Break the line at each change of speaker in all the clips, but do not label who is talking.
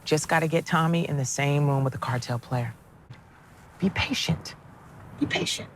Just got to get Tommy in the same room with the cartel player. Be patient. Be patient.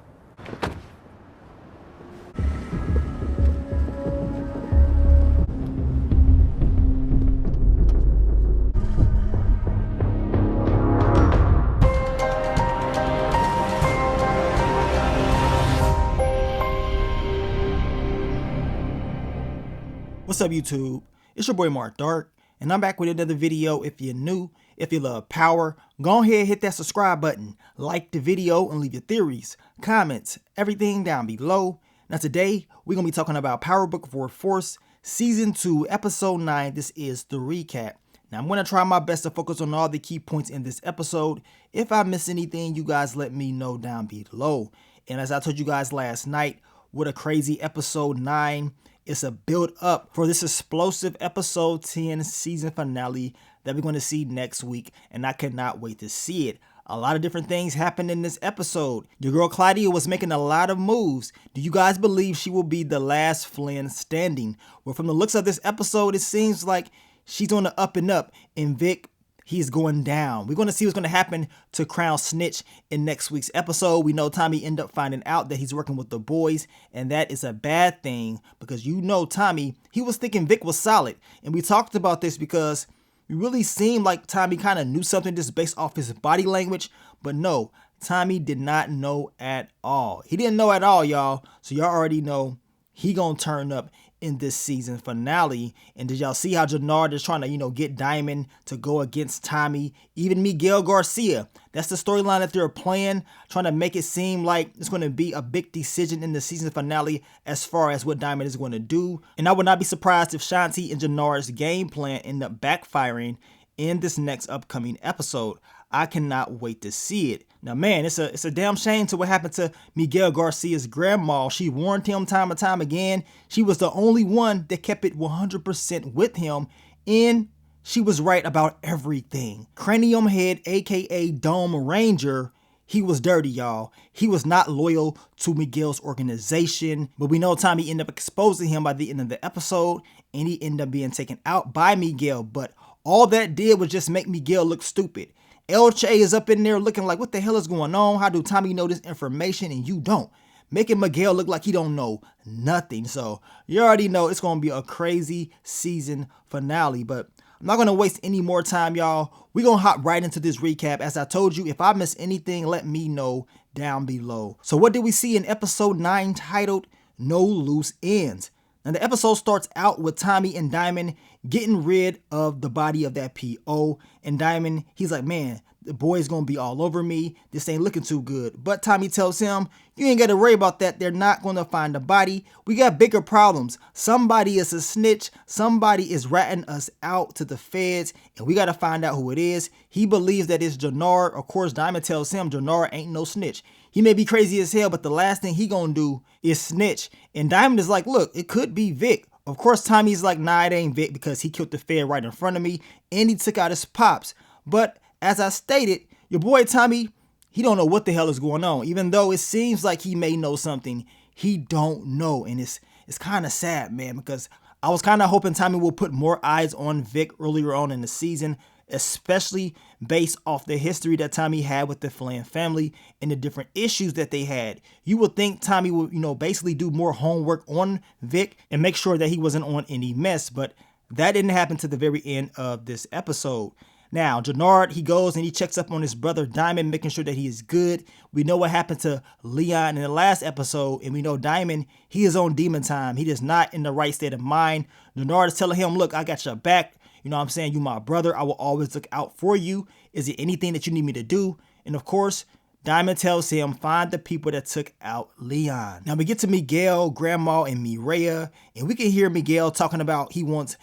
What's up, YouTube? It's your boy Mark Dark, and I'm back with another video. If you're new, if you love power, go ahead and hit that subscribe button, like the video, and leave your theories, comments, everything down below. Now today, we're going to be talking about Power Book of Force, Season 2, Episode 9. This is the recap. Now I'm going to try my best to focus on all the key points in this episode. If I miss anything, you guys let me know down below. And as I told you guys last night, what a crazy Episode 9. It's a build up for this explosive episode 10 season finale that we're going to see next week, and I cannot wait to see it. A lot of different things happened in this episode. Your girl Claudia was making a lot of moves. Do you guys believe she will be the last Flynn standing? Well, from the looks of this episode, it seems like she's on the up and up, and Vic, he's going down. We're going to see what's going to happen to Crown Snitch in next week's episode. We know Tommy ended up finding out that he's working with the boys, and that is a bad thing because you know Tommy, he was thinking Vic was solid. And we talked about this because it really seemed like Tommy kind of knew something just based off his body language, but no, Tommy did not know at all. He didn't know at all, y'all. So y'all already know he gonna turn up in this season finale. And did y'all see how Janard is trying to, get Diamond to go against Tommy? Even Miguel Garcia. That's the storyline that they're playing, trying to make it seem like it's going to be a big decision in the season finale as far as what Diamond is going to do. And I would not be surprised if Shanti and Janard's game plan end up backfiring in this next upcoming episode. I cannot wait to see it. Now, man, it's a damn shame to what happened to Miguel Garcia's grandma. She warned him time and time again. She was the only one that kept it 100% with him, and she was right about everything. Cranium Head, aka Dome Ranger, he was dirty, y'all. He was not loyal to Miguel's organization, but we know Tommy ended up exposing him by the end of the episode, and he ended up being taken out by Miguel, but all that did was just make Miguel look stupid. LJ is up in there looking like, what the hell is going on? How do Tommy know this information and you don't? Making Miguel look like he don't know nothing. So you already know it's going to be a crazy season finale. But I'm not going to waste any more time, y'all. We're going to hop right into this recap. As I told you, if I miss anything, let me know down below. So what did we see in episode 9 titled No Loose Ends? Now the episode starts out with Tommy and Diamond getting rid of the body of that PO. And Diamond, he's like, man, the boy's gonna be all over me. This ain't looking too good. But Tommy tells him, you ain't gotta worry about that. They're not gonna find the body. We got bigger problems. Somebody is a snitch. Somebody is ratting us out to the feds, and we gotta find out who it is. He believes that it's Janard. Of course, Diamond tells him Janard ain't no snitch. He may be crazy as hell, but the last thing he gonna do is snitch. And Diamond is like, look, it could be Vic. Of course, Tommy's like, nah, it ain't Vic because he killed the fed right in front of me and he took out his pops. But as I stated, your boy Tommy, he don't know what the hell is going on. Even though it seems like he may know something, he don't know. And it's kind of sad, man, because I was kind of hoping Tommy will put more eyes on Vic earlier on in the season, especially based off the history that Tommy had with the Flynn family and the different issues that they had. You would think Tommy would, basically do more homework on Vic and make sure that he wasn't on any mess, but that didn't happen to the very end of this episode. Now, Janard, he goes and he checks up on his brother Diamond, making sure that he is good. We know what happened to Leon in the last episode, and we know Diamond, he is on demon time. He is not in the right state of mind. Janard is telling him, look, I got your back. You know what I'm saying? You my brother. I will always look out for you. Is there anything that you need me to do? And of course, Diamond tells him, find the people that took out Leon. Now we get to Miguel, Grandma, and Mireya, and we can hear Miguel talking about he wants,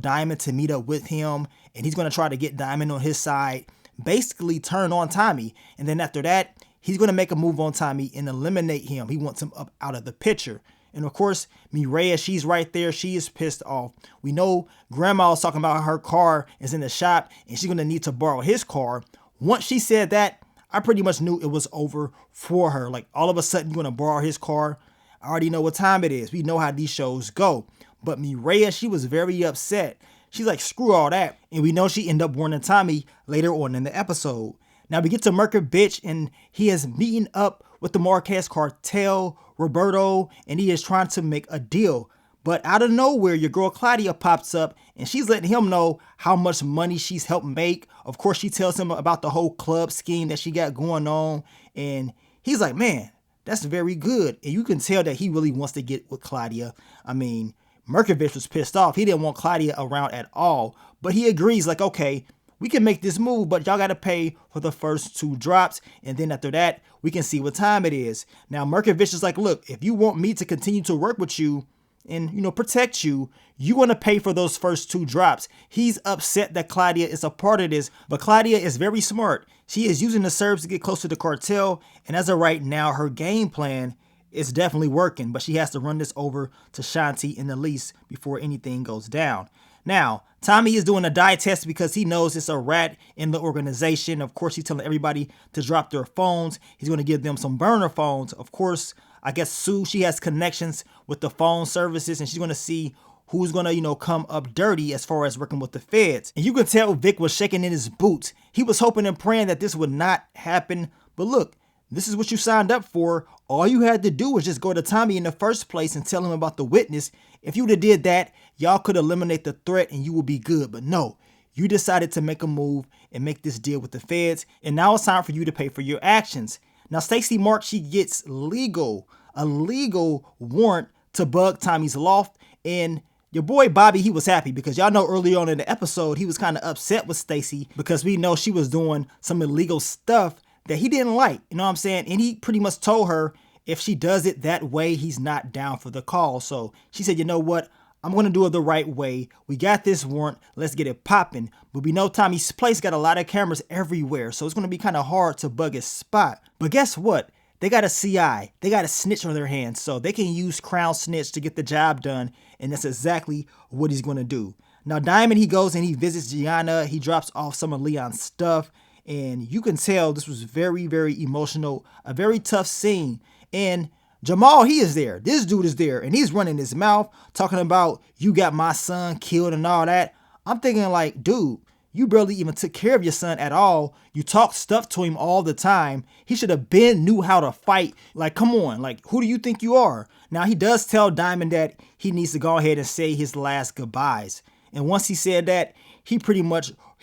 Diamond to meet up with him, and he's going to try to get Diamond on his side, basically turn on Tommy. And then after that, he's going to make a move on Tommy and eliminate him. He wants him up out of the picture. And of course, Mireya, she's right there. She is pissed off. We know Grandma is talking about her car is in the shop and she's going to need to borrow his car. Once she said that, I pretty much knew it was over for her. Like, all of a sudden, you're going to borrow his car. I already know what time it is. We know how these shows go. But Mireya, she was very upset. She's like, screw all that. And we know she ended up warning Tommy later on in the episode. Now we get to Marquez, and he is meeting up with the Marquez cartel, Roberto, and he is trying to make a deal. But out of nowhere, your girl Claudia pops up, and she's letting him know how much money she's helped make. Of course, she tells him about the whole club scheme that she got going on, and he's like, man, that's very good. And you can tell that he really wants to get with Claudia. I mean, Marquez was pissed off. He didn't want Claudia around at all, but he agrees like, okay, we can make this move, but y'all got to pay for the first 2 drops. And then after that, we can see what time it is. Now, Marquez is like, look, if you want me to continue to work with you and, protect you, you want to pay for those first 2 drops. He's upset that Claudia is a part of this, but Claudia is very smart. She is using the Serbs to get close to the cartel. And as of right now, her game plan is definitely working, but she has to run this over to Shanti and Elise before anything goes down. Now, Tommy is doing a dye test because he knows it's a rat in the organization. Of course, he's telling everybody to drop their phones. He's going to give them some burner phones. Of course, I guess Sue, she has connections with the phone services, and she's going to see who's going to, come up dirty as far as working with the feds. And you can tell Vic was shaking in his boots. He was hoping and praying that this would not happen. But look, this is what you signed up for. All you had to do was just go to Tommy in the first place and tell him about the witness. If you would have did that, y'all could eliminate the threat and you would be good. But no, you decided to make a move and make this deal with the feds. And now it's time for you to pay for your actions. Now, Stacey Mark, she gets a legal warrant to bug Tommy's loft. And your boy Bobby, he was happy because y'all know early on in the episode, he was kind of upset with Stacey because we know she was doing some illegal stuff that he didn't like, you know what I'm saying? And he pretty much told her if she does it that way, he's not down for the call. So she said, you know what? I'm going to do it the right way. We got this warrant. Let's get it popping. But we know Tommy's place got a lot of cameras everywhere, so it's going to be kind of hard to bug his spot. But guess what? They got a CI. They got a snitch on their hands, so they can use Crown Snitch to get the job done, and that's exactly what he's going to do. Now, Diamond, he goes and he visits Gianna. He drops off some of Leon's stuff. And you can tell this was very, very emotional, a very tough scene. And Jamal, he is there. This dude is there. And he's running his mouth, talking about, you got my son killed and all that. I'm thinking like, dude, you barely even took care of your son at all. You talk stuff to him all the time. He should have knew how to fight. Like, come on. Like, who do you think you are? Now, he does tell Diamond that he needs to go ahead and say his last goodbyes. And once he said that, he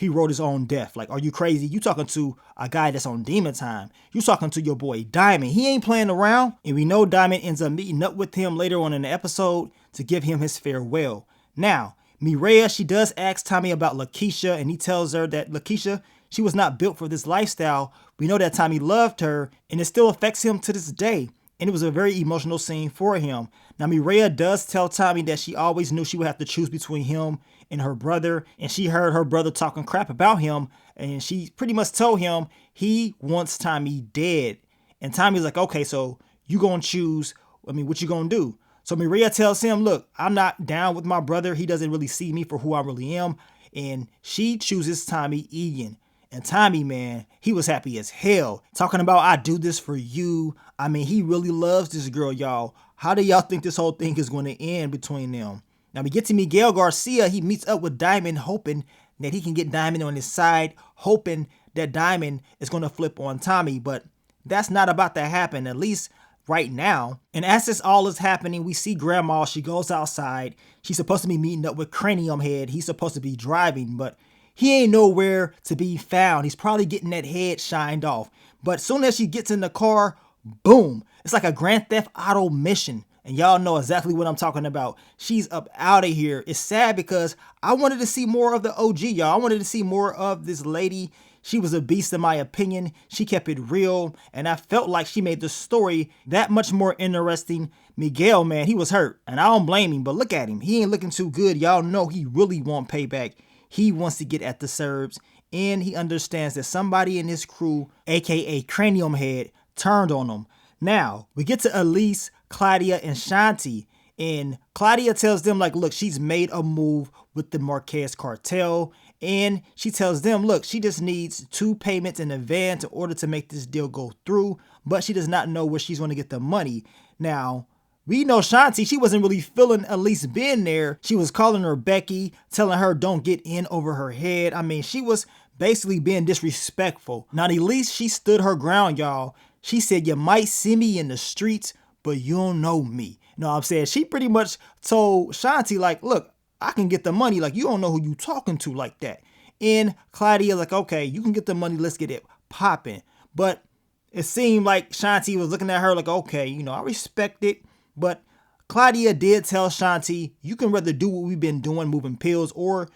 wrote his own death. Like, are you crazy? You talking to a guy that's on demon time. You talking to your boy Diamond. He ain't playing around. And we know Diamond ends up meeting up with him later on in the episode to give him his farewell. Now, Mireya, she does ask Tommy about Lakeisha, and he tells her that Lakeisha, she was not built for this lifestyle. We know that Tommy loved her, and it still affects him to this day. And it was a very emotional scene for him. Now, Mireya does tell Tommy that she always knew she would have to choose between him and her brother. And she heard her brother talking crap about him. And she pretty much told him he wants Tommy dead. And Tommy's like, okay, so you gonna choose, what you gonna do? So Mireya tells him, look, I'm not down with my brother. He doesn't really see me for who I really am. And she chooses Tommy Egan. And Tommy, man, he was happy as hell. Talking about, I do this for you. He really loves this girl, y'all. How do y'all think this whole thing is going to end between them? Now, we get to Miguel Garcia. He meets up with Diamond, hoping that he can get Diamond on his side, hoping that Diamond is going to flip on Tommy. But that's not about to happen, at least right now. And as this all is happening, we see Grandma. She goes outside. She's supposed to be meeting up with Cranium Head. He's supposed to be driving, but he ain't nowhere to be found. He's probably getting that head shined off. But as soon as she gets in the car, boom. It's like a Grand Theft Auto mission. And y'all know exactly what I'm talking about. She's up out of here. It's sad because I wanted to see more of the OG, y'all. I wanted to see more of this lady. She was a beast in my opinion. She kept it real. And I felt like she made the story that much more interesting. Miguel, man, he was hurt. And I don't blame him. But look at him. He ain't looking too good. Y'all know he really want payback. He wants to get at the Serbs. And he understands that somebody in his crew, aka Cranium Head, turned on him. Now, we get to Elise, Claudia, and Shanti. And Claudia tells them, like, look, she's made a move with the Marquez cartel. And she tells them, look, she just needs 2 payments in advance in order to make this deal go through. But she does not know where she's going to get the money. Now, We know Shanti, she wasn't really feeling Elise being there. She was calling her Becky, telling her don't get in over her head. I mean, she was basically being disrespectful. Now, Elise, she stood her ground, y'all. She said, you might see me in the streets, but you don't know me. You know what I'm saying? She pretty much told Shanti, like, look, I can get the money. Like, you don't know who you talking to like that. And Claudia, like, okay, you can get the money. Let's get it popping. But it seemed like Shanti was looking at her like, okay, you know, I respect it. But Claudia did tell Shanti, you can rather do what we've been doing, moving pills, or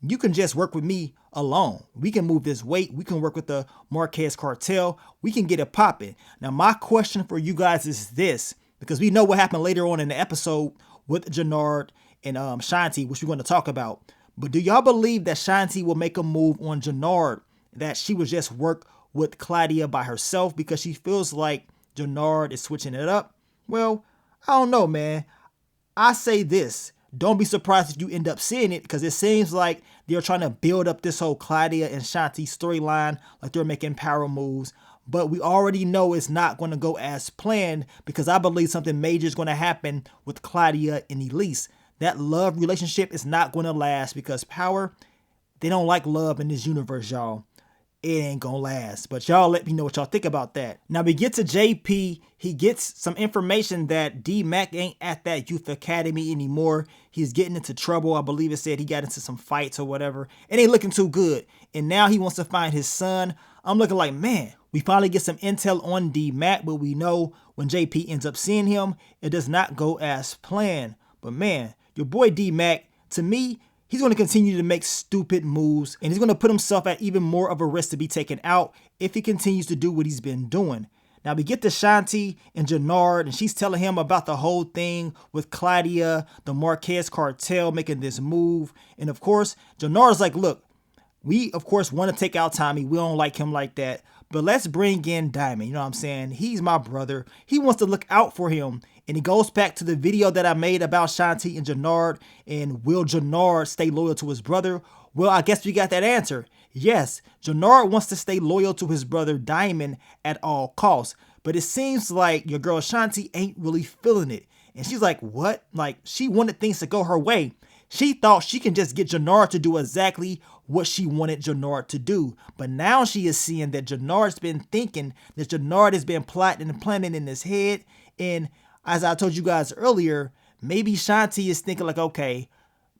you can just work with me alone. We can move this weight. We can work with the Marquez cartel. We can get it popping. Now, my question for you guys is this, because we know what happened later on in the episode with Janard and Shanti, which we're going to talk about. But do y'all believe that Shanti will make a move on Janard, that she would just work with Claudia by herself because she feels like Janard is switching it up? Well, I don't know, man. I say this. Don't be surprised if you end up seeing it, because it seems like they're trying to build up this whole Claudia and Shanti storyline like they're making power moves. But we already know it's not going to go as planned, because I believe something major is going to happen with Claudia and Elise. That love relationship is not going to last, because power, they don't like love in this universe, y'all. It ain't gonna last. But y'all let me know what y'all think about that. Now we get to JP. He gets some information that D-Mac ain't at that youth academy anymore. He's getting into trouble. I believe it said he got into some fights or whatever. It ain't looking too good. And now he wants to find his son. I'm looking like, man, we finally get some intel on D-Mac, but we know when JP ends up seeing him, it does not go as planned. But man, your boy D-Mac, to me, he's going to continue to make stupid moves, and he's going to put himself at even more of a risk to be taken out if he continues to do what he's been doing. Now we get to Shanti and Janard, and she's telling him about the whole thing with Claudia, the Marquez cartel making this move. And of course, Janard's like, look, we of course want to take out Tommy. We don't like him like that. But let's bring in Diamond. You know what I'm saying? He's my brother. He wants to look out for him. And he goes back to the video that I made about Shanti and Janard. And will Janard stay loyal to his brother? Well, I guess we got that answer. Yes, Janard wants to stay loyal to his brother Diamond at all costs. But it seems like your girl Shanti ain't really feeling it. And she's like, what? Like, she wanted things to go her way. She thought she can just get Janard to do exactly what she wanted Janard to do. But now she is seeing that Janard's been thinking, that Janard has been plotting and planning in his head. And as I told you guys earlier, maybe Shanti is thinking like, okay,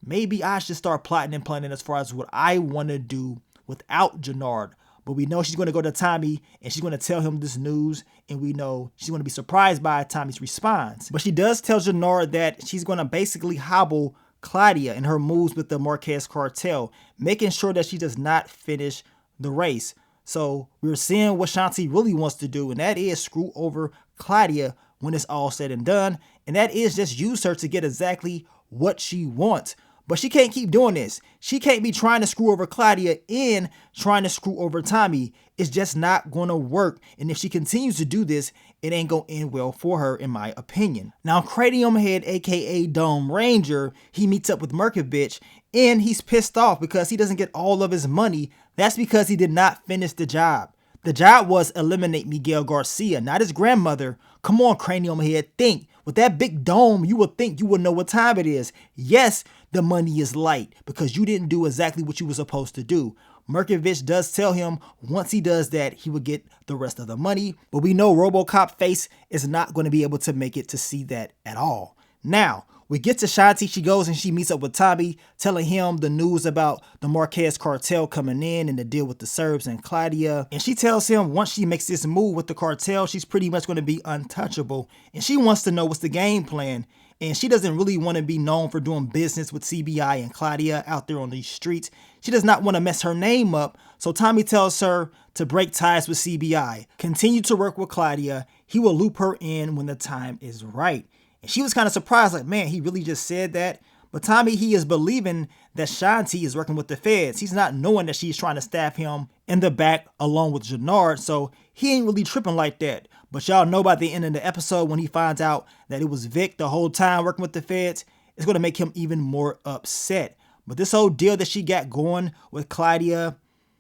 maybe I should start plotting and planning as far as what I want to do without Janard. But we know she's going to go to Tommy and she's going to tell him this news. And we know she's going to be surprised by Tommy's response. But she does tell Janard that she's going to basically hobble Claudia in her moves with the Marquez cartel, making sure that she does not finish the race. So we're seeing what Shanti really wants to do, and that is screw over Claudia when it's all said and done. And that is just use her to get exactly what she wants. But she can't keep doing this. She can't be trying to screw over Claudia and trying to screw over Tommy. It's just not going to work. And if she continues to do this, it ain't going to end well for her, in my opinion. Now, Cranium Head, aka Dome Ranger, he meets up with Marquez, and he's pissed off because he doesn't get all of his money. That's because he did not finish the job. The job was eliminate Miguel Garcia, not his grandmother. Come on, Cranium Head, think. With that big dome, you would think you would know what time it is. Yes, the money is light because you didn't do exactly what you were supposed to do. Marquez does tell him once he does that, he will get the rest of the money. But we know RoboCop Face is not going to be able to make it to see that at all. Now, we get to Shanti. She goes and she meets up with Tommy, telling him the news about the Marquez cartel coming in and the deal with the Serbs and Claudia. And she tells him once she makes this move with the cartel, she's pretty much going to be untouchable. And she wants to know what's the game plan. And she doesn't really want to be known for doing business with CBI and Claudia out there on these streets. She does not want to mess her name up. So Tommy tells her to break ties with CBI, continue to work with Claudia. He will loop her in when the time is right. And she was kind of surprised, like, man, he really just said that. But Tommy, he is believing that Shanti is working with the feds. He's not knowing that she's trying to stab him in the back along with Janard. So he ain't really tripping like that. But y'all know by the end of the episode, when he finds out that it was Vic the whole time working with the feds, it's going to make him even more upset. But this whole deal that she got going with Claudia,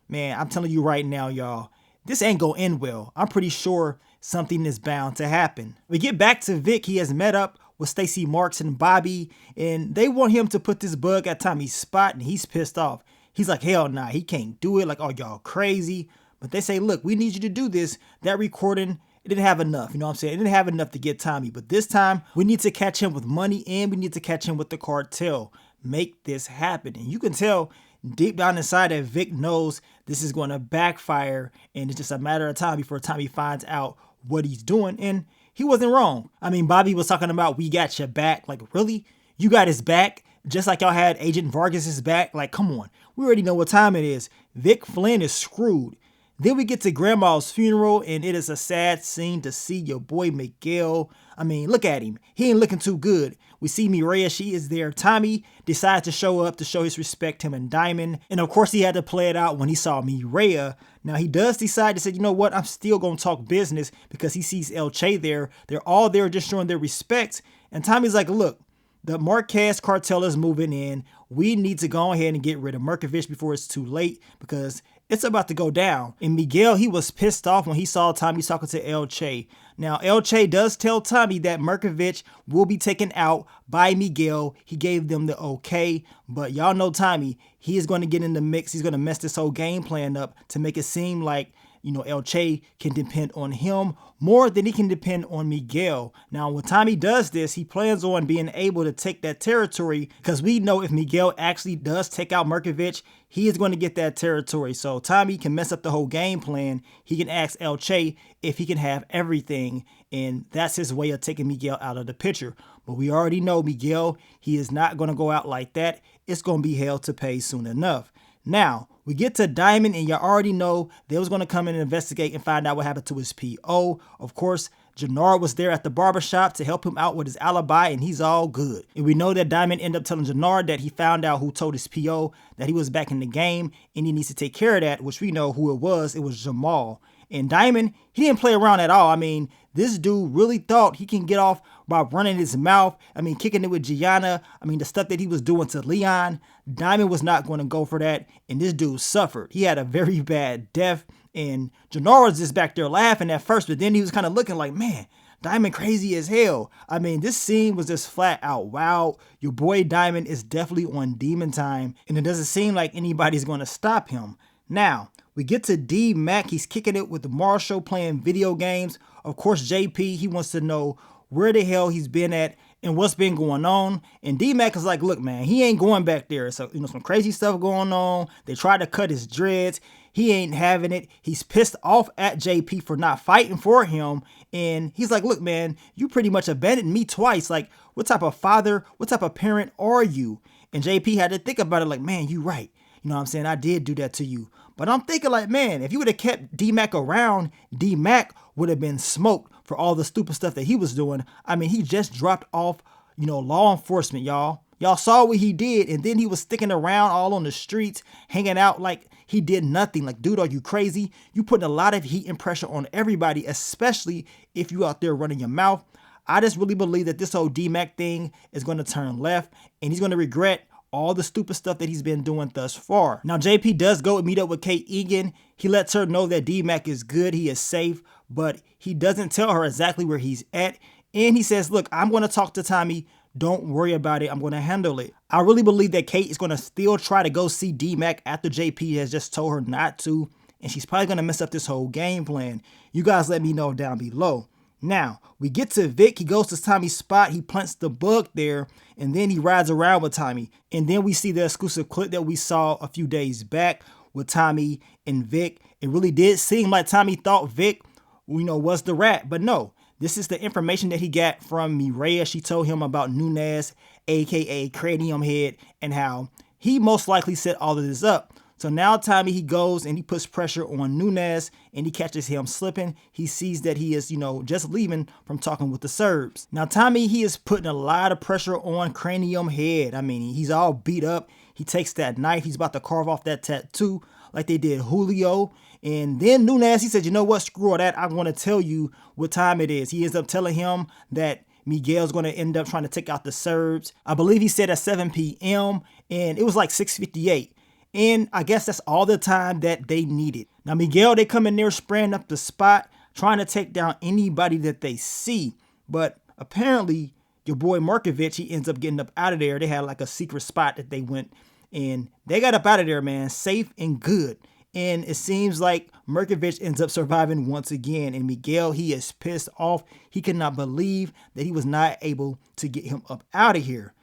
man, I'm telling you right now, y'all, this ain't going to end well. I'm pretty sure something is bound to happen. We get back to Vic. He has met up with Stacy Marks and Bobby, and they want him to put this bug at Tommy's spot, and he's pissed off. He's like, hell nah, he can't do it. Like, oh, y'all crazy. But they say, look, we need you to do this. That recording, it didn't have enough. You know what I'm saying? It didn't have enough to get Tommy. But this time, we need to catch him with money, and we need to catch him with the cartel. Make this happen. And you can tell deep down inside that Vic knows this is going to backfire, and it's just a matter of time before Tommy finds out what he's doing. And he wasn't wrong. I mean, Bobby was talking about, we got your back. Like, really? You got his back? Just like y'all had Agent Vargas's back? Like, come on. We already know what time it is. Vic Flynn is screwed. Then we get to Grandma's funeral, and it is a sad scene to see your boy Miguel. I mean, look at him. He ain't looking too good. We see Mireya, she is there. Tommy decides to show up to show his respect to him and Diamond. And of course, he had to play it out when he saw Mireya. Now, he does decide to say, you know what, I'm still going to talk business, because he sees El Che there. They're all there just showing their respects. And Tommy's like, look, the Marquez cartel is moving in. We need to go ahead and get rid of Marquez before it's too late, because it's about to go down. And Miguel, he was pissed off when he saw Tommy talking to El Che. Now, El Che does tell Tommy that Marquez will be taken out by Miguel. He gave them the okay, but y'all know Tommy, he is going to get in the mix. He's going to mess this whole game plan up to make it seem like, you know, El Che can depend on him more than he can depend on Miguel. Now, when Tommy does this, he plans on being able to take that territory, because we know if Miguel actually does take out Marquez, he is going to get that territory. So Tommy can mess up the whole game plan. He can ask El Che if he can have everything, and that's his way of taking Miguel out of the picture. But we already know Miguel, he is not going to go out like that. It's going to be hell to pay soon enough. Now, we get to Diamond, and you already know they was going to come in and investigate and find out what happened to his P.O. Of course, Janard was there at the barbershop to help him out with his alibi, and he's all good. And we know that Diamond ended up telling Janard that he found out who told his P.O. that he was back in the game, and he needs to take care of that, which we know who it was. It was Jamal. And Diamond, he didn't play around at all. I mean, this dude really thought he can get off by running his mouth. I mean, kicking it with Gianna. I mean, the stuff that he was doing to Leon. Diamond was not going to go for that. And this dude suffered. He had a very bad death. And Janard was just back there laughing at first, but then he was kind of looking like, man, Diamond crazy as hell. I mean, this scene was just flat out wild. Your boy Diamond is definitely on demon time, and it doesn't seem like anybody's going to stop him. Now, we get to D-Mac. He's kicking it with Marshall playing video games. Of course, JP, he wants to know where the hell he's been at and what's been going on. And D-Mac is like, look, man, he ain't going back there. So, you know, some crazy stuff going on. They tried to cut his dreads. He ain't having it. He's pissed off at JP for not fighting for him. And he's like, look, man, you pretty much abandoned me twice. Like, what type of father, what type of parent are you? And JP had to think about it like, man, you right. You know what I'm saying? I did do that to you. But I'm thinking like, man, if you would have kept D-Mac around, D-Mac would have been smoked for all the stupid stuff that he was doing. I mean, he just dropped off, you know, law enforcement, y'all. Y'all saw what he did, and then he was sticking around all on the streets, hanging out like he did nothing. Like, dude, are you crazy? You putting a lot of heat and pressure on everybody, especially if you out there running your mouth. I just really believe that this whole D-Mac thing is going to turn left, and he's going to regret all the stupid stuff that he's been doing thus far. Now, JP does go meet up with Kate Egan. He lets her know that D-Mac is good, he is safe, but he doesn't tell her exactly where he's at. And he says, look, I'm going to talk to Tommy. Don't worry about it. I'm going to handle it. I really believe that Kate is going to still try to go see D-Mac after JP has just told her not to. And she's probably going to mess up this whole game plan. You guys let me know down below. Now, we get to Vic. He goes to Tommy's spot. He plants the bug there, and then he rides around with Tommy. And then we see the exclusive clip that we saw a few days back with Tommy and Vic. It really did seem like Tommy thought Vic, you know, was the rat, but no. This is the information that he got from Mireya. She told him about Nunez, aka Cranium Head, and how he most likely set all of this up. So now Tommy, he goes and he puts pressure on Nunez, and he catches him slipping. He sees that he is, you know, just leaving from talking with the Serbs. Now Tommy, he is putting a lot of pressure on Cranium Head. I mean, he's all beat up. He takes that knife. He's about to carve off that tattoo like they did Julio. And then Nunez, he said, you know what, screw all that. I'm going to tell you what time it is. He ends up telling him that Miguel's going to end up trying to take out the Serbs. I believe he said at 7 p.m. and it was like 6:58. And I guess that's all the time that they needed. Now, Miguel, they come in there spraying up the spot, trying to take down anybody that they see. But apparently, your boy Markovich, he ends up getting up out of there. They had like a secret spot that they went, and they got up out of there, man, safe and good. And it seems like Markovich ends up surviving once again. And Miguel, he is pissed off. He cannot believe that he was not able to get him up out of here.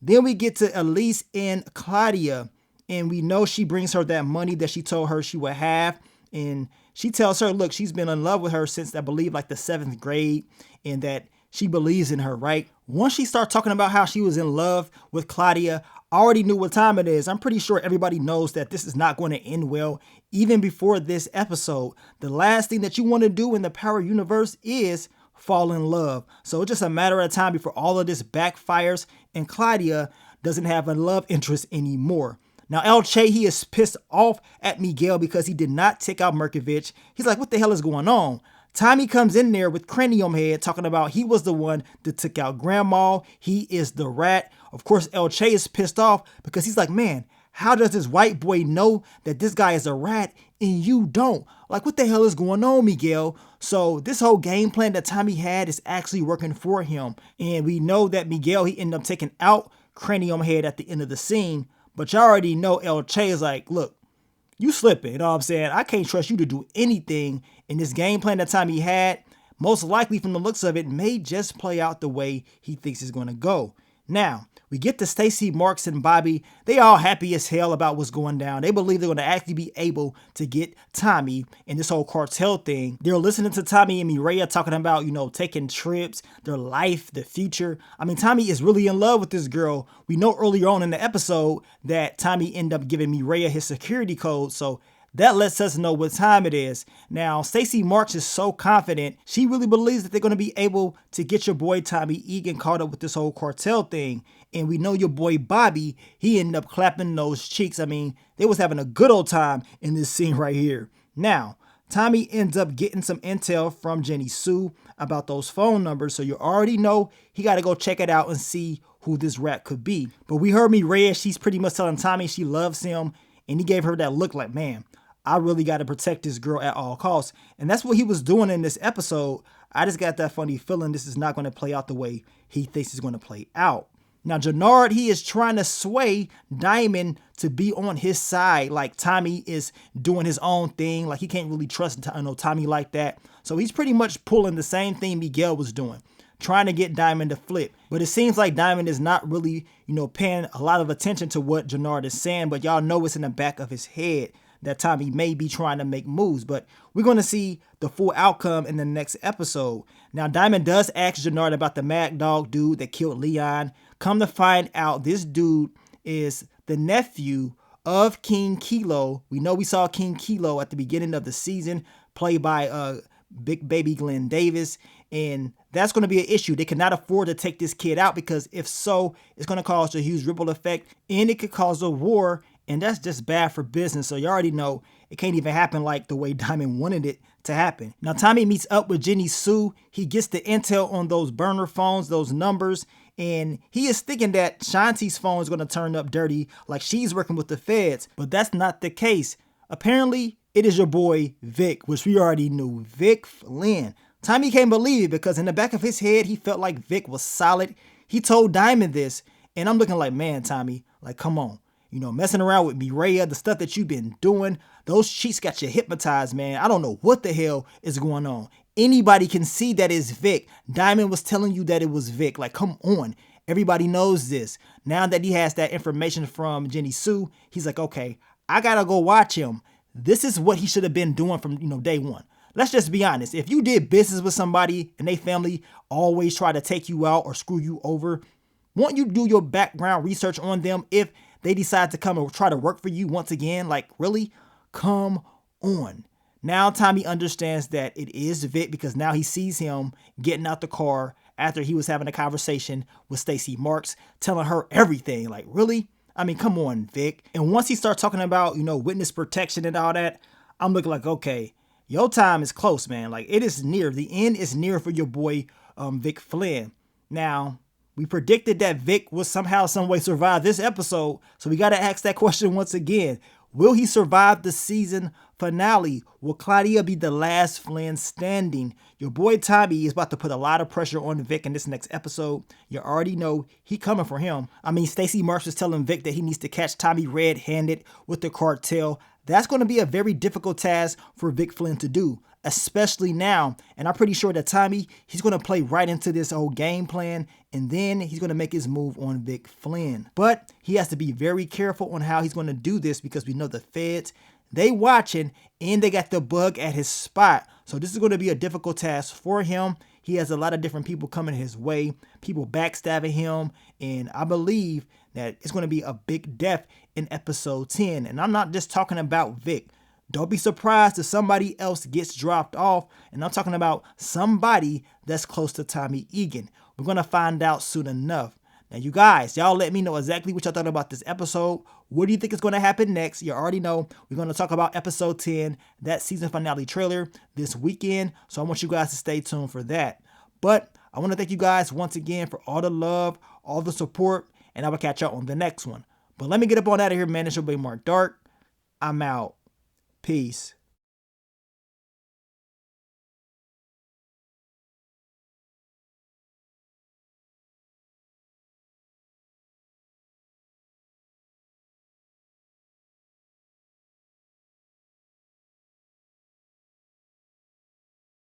Then we get to Elise and Claudia, and we know she brings her that money that she told her she would have. And she tells her, look, she's been in love with her since, I believe, like the 7th grade, and that she believes in her, right? Once she starts talking about how she was in love with Claudia, I already knew what time it is. I'm pretty sure everybody knows that this is not going to end well. Even before this episode, the last thing that you want to do in the Power universe is fall in love. So it's just a matter of time before all of this backfires and Claudia doesn't have a love interest anymore. Now, El Che, he is pissed off at Miguel because he did not take out Markovich. He's like, what the hell is going on? Tommy comes in there with cranium head talking about he was the one that took out Grandma. He is the rat. Of course, El Che is pissed off because he's like, man, how does this white boy know that this guy is a rat and you don't? Like, what the hell is going on, Miguel? So this whole game plan that Tommy had is actually working for him. And we know that Miguel, he ended up taking out cranium head at the end of the scene. But you already know El Che is like, look, you slipping, you know what I'm saying? I can't trust you to do anything. In this game plan that Tommy had, most likely from the looks of it, may just play out the way he thinks it's going to go. Now, we get to Stacy, Marks, and Bobby. They all happy as hell about what's going down. They believe they're going to actually be able to get Tommy in this whole cartel thing. They're listening to Tommy and Mireya talking about, you know, taking trips, their life, the future. I mean, Tommy is really in love with this girl. We know earlier on in the episode that Tommy ended up giving Mireya his security code, so that lets us know what time it is. Now, Stacy Marks is so confident. She really believes that they're going to be able to get your boy Tommy Egan caught up with this whole cartel thing. And we know your boy Bobby, he ended up clapping those cheeks. I mean, they was having a good old time in this scene right here. Now, Tommy ends up getting some intel from Jenny Sue about those phone numbers. So you already know he got to go check it out and see who this rat could be. But we heard Mireya, she's pretty much telling Tommy she loves him. And he gave her that look like, man, I really got to protect this girl at all costs. And that's what he was doing in this episode. I just got that funny feeling this is not going to play out the way he thinks it's going to play out. Now, Janard, he is trying to sway Diamond to be on his side. Like, Tommy is doing his own thing. Like, he can't really trust Tommy like that. So he's pretty much pulling the same thing Miguel was doing, trying to get Diamond to flip. But it seems like Diamond is not really, paying a lot of attention to what Janard is saying. But y'all know it's in the back of his head that Tommy may be trying to make moves. But we're going to see the full outcome in the next episode. Now, Diamond does ask Janard about the Mad Dog dude that killed Leon. Come to find out, this dude is the nephew of King Kilo. We know we saw King Kilo at the beginning of the season, played by Big Baby Glenn Davis. And that's going to be an issue. They cannot afford to take this kid out, because if so, it's going to cause a huge ripple effect and it could cause a war. And that's just bad for business. So you already know it can't even happen like the way Diamond wanted it to happen. Now, Tommy meets up with Jenny Sue. He gets the intel on those burner phones, those numbers. And he is thinking that Shanti's phone is going to turn up dirty, like she's working with the feds. But that's not the case. Apparently, it is your boy Vic, which we already knew. Vic Flynn. Tommy can't believe it, because in the back of his head, he felt like Vic was solid. He told Diamond this. And I'm looking like, man, Tommy, like, come on. Messing around with Mireya, the stuff that you've been doing, those cheats got you hypnotized, man. I don't know what the hell is going on. Anybody can see that it's Vic. Diamond was telling you that it was Vic. Like, come on. Everybody knows this. Now that he has that information from Jenny Sue, he's like, okay, I gotta go watch him. This is what he should have been doing from, day one. Let's just be honest. If you did business with somebody and they family always try to take you out or screw you over, won't you do your background research on them if they decide to come and try to work for you once again? Like, really? Come on. Now Tommy understands that it is Vic, because now he sees him getting out the car after he was having a conversation with Stacy Marks, telling her everything. Like, really? I mean, come on, Vic. And once he starts talking about, witness protection and all that, I'm looking like, okay, your time is close, man. Like, it is near. The end is near for your boy, Vic Flynn. Now, we predicted that Vic would somehow, some way survive this episode. So we got to ask that question once again. Will he survive the season finale? Will Claudia be the last Flynn standing? Your boy Tommy is about to put a lot of pressure on Vic in this next episode. You already know he coming for him. I mean, Stacey Marsh is telling Vic that he needs to catch Tommy red-handed with the cartel. That's going to be a very difficult task for Vic Flynn to do, especially now. And I'm pretty sure that Tommy, he's going to play right into this whole game plan, and then he's going to make his move on Vic Flynn. But he has to be very careful on how he's going to do this, because we know the feds, they watching, and they got the bug at his spot. So this is going to be a difficult task for him. He has a lot of different people coming his way, people backstabbing him, and I believe that it's going to be a big death in episode 10. And I'm not just talking about Vic. Don't be surprised if somebody else gets dropped off, and I'm talking about somebody that's close to Tommy Egan. We're going to find out soon enough. Now, you guys, y'all let me know exactly what y'all thought about this episode. What do you think is going to happen next? You already know we're going to talk about episode 10, that season finale trailer, this weekend. So I want you guys to stay tuned for that. But I want to thank you guys once again for all the love, all the support, and I will catch y'all on the next one. But let me get up on out of here, man. It's your boy Mark Dark. I'm out. Peace.